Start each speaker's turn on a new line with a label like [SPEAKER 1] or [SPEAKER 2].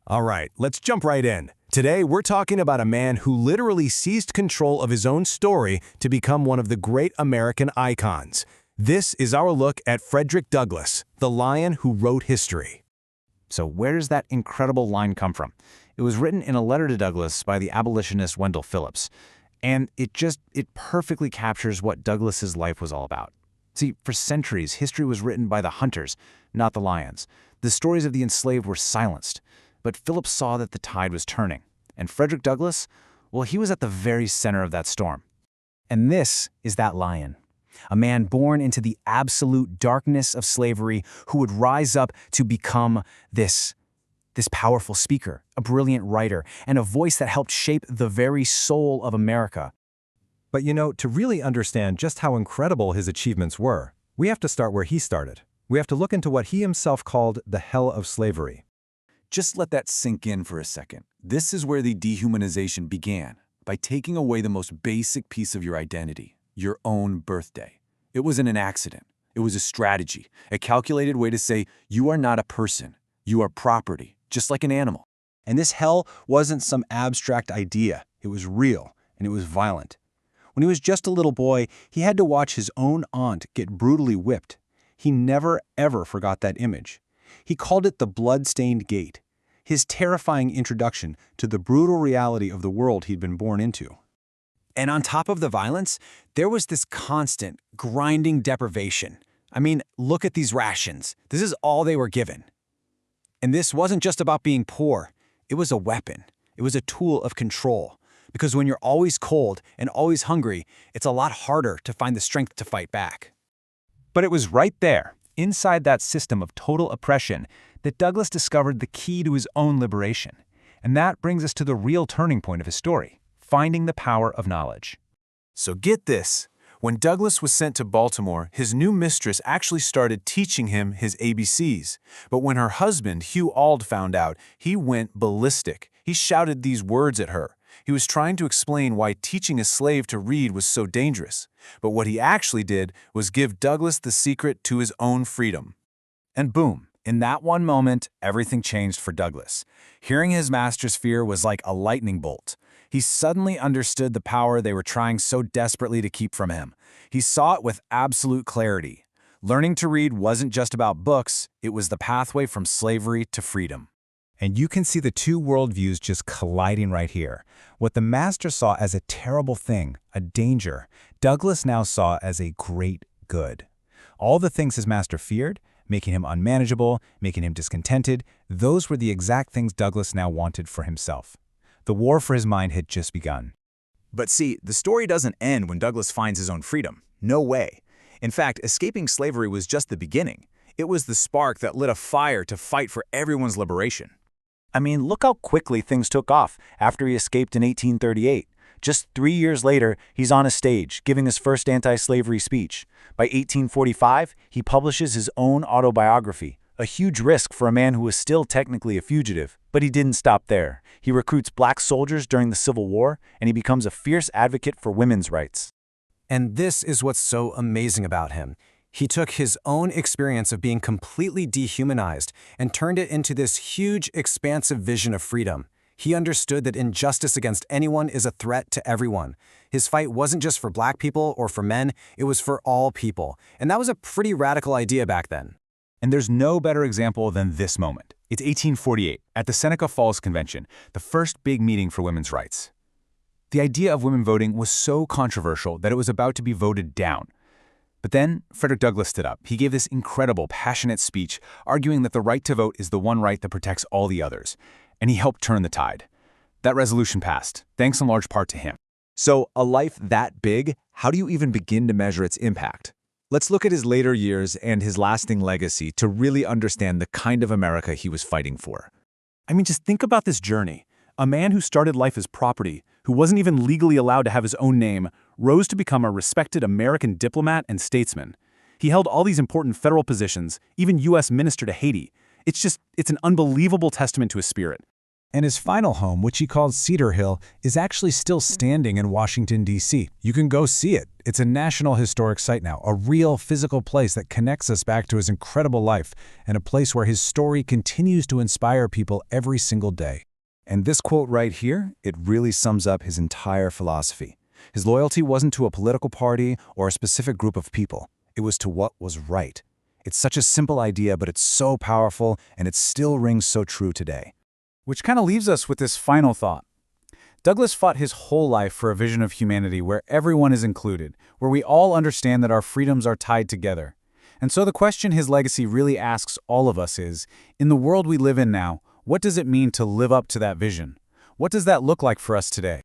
[SPEAKER 1] All right, let's jump right in. Today, we're talking about a man who literally seized control of his own story to become one of the great American icons. This is our look at Frederick Douglass, the lion who wrote history.
[SPEAKER 2] So where does that incredible line come from? It was written in a letter to Douglass by the abolitionist Wendell Phillips. And it perfectly captures what Douglass's life was all about. See, for centuries, history was written by the hunters, not the lions. The stories of the enslaved were silenced. But Phillips saw that the tide was turning. And Frederick Douglass, well, he was at the very center of that storm. And this is that lion. A man born into the absolute darkness of slavery who would rise up to become this powerful speaker, a brilliant writer, and a voice that helped shape the very soul of America.
[SPEAKER 3] But to really understand just how incredible his achievements were, we have to start where he started. We have to look into what he himself called the hell of slavery.
[SPEAKER 4] Just let that sink in for a second. This is where the dehumanization began, by taking away the most basic piece of your identity, your own birthday. It wasn't an accident. It was a strategy, a calculated way to say, you are not a person. You are property, just like an animal.
[SPEAKER 5] And this hell wasn't some abstract idea. It was real, and it was violent. When he was just a little boy, he had to watch his own aunt get brutally whipped. He never, ever forgot that image. He called it the blood-stained gate, his terrifying introduction to the brutal reality of the world he'd been born into.
[SPEAKER 1] And on top of the violence, there was this constant, grinding deprivation. I mean, look at these rations. This is all they were given. And this wasn't just about being poor. It was a weapon. It was a tool of control. Because when you're always cold and always hungry, it's a lot harder to find the strength to fight back.
[SPEAKER 2] But it was right there, inside that system of total oppression, that Douglass discovered the key to his own liberation. And that brings us to the real turning point of his story, finding the power of knowledge.
[SPEAKER 6] So get this. When Douglass was sent to Baltimore, his new mistress actually started teaching him his ABCs. But when her husband, Hugh Auld, found out, he went ballistic. He shouted these words at her. He was trying to explain why teaching a slave to read was so dangerous. But what he actually did was give Douglass the secret to his own freedom.
[SPEAKER 2] And boom, in that one moment, everything changed for Douglass. Hearing his master's fear was like a lightning bolt. He suddenly understood the power they were trying so desperately to keep from him. He saw it with absolute clarity. Learning to read wasn't just about books, it was the pathway from slavery to freedom.
[SPEAKER 3] And you can see the two worldviews just colliding right here. What the master saw as a terrible thing, a danger, Douglass now saw as a great good. All the things his master feared, making him unmanageable, making him discontented, those were the exact things Douglass now wanted for himself. The war for his mind had just begun.
[SPEAKER 7] But see, the story doesn't end when Douglass finds his own freedom. No way. In fact, escaping slavery was just the beginning. It was the spark that lit a fire to fight for everyone's liberation.
[SPEAKER 2] I mean, look how quickly things took off after he escaped in 1838. Just 3 years later, he's on a stage, giving his first anti-slavery speech. By 1845, he publishes his own autobiography, a huge risk for a man who was still technically a fugitive. But he didn't stop there. He recruits black soldiers during the Civil War, and he becomes a fierce advocate for women's rights.
[SPEAKER 1] And this is what's so amazing about him. He took his own experience of being completely dehumanized and turned it into this huge, expansive vision of freedom. He understood that injustice against anyone is a threat to everyone. His fight wasn't just for black people or for men, it was for all people. And that was a pretty radical idea back then.
[SPEAKER 2] And there's no better example than this moment. It's 1848, at the Seneca Falls Convention, the first big meeting for women's rights. The idea of women voting was so controversial that it was about to be voted down. But then Frederick Douglass stood up. He gave this incredible, passionate speech, arguing that the right to vote is the one right that protects all the others. And he helped turn the tide. That resolution passed, thanks in large part to him.
[SPEAKER 7] So, a life that big, how do you even begin to measure its impact? Let's look at his later years and his lasting legacy to really understand the kind of America he was fighting for.
[SPEAKER 6] I mean, just think about this journey. A man who started life as property, who wasn't even legally allowed to have his own name, rose to become a respected American diplomat and statesman. He held all these important federal positions, even U.S. minister to Haiti. It's an unbelievable testament to his spirit.
[SPEAKER 3] And his final home, which he called Cedar Hill, is actually still standing in Washington, D.C. You can go see it. It's a National Historic Site now, a real physical place that connects us back to his incredible life, and a place where his story continues to inspire people every single day.
[SPEAKER 4] And this quote right here, it really sums up his entire philosophy. His loyalty wasn't to a political party or a specific group of people. It was to what was right. It's such a simple idea, but it's so powerful, and it still rings so true today.
[SPEAKER 6] Which kind of leaves us with this final thought. Douglass fought his whole life for a vision of humanity where everyone is included, where we all understand that our freedoms are tied together. And so the question his legacy really asks all of us is, in the world we live in now, what does it mean to live up to that vision? What does that look like for us today?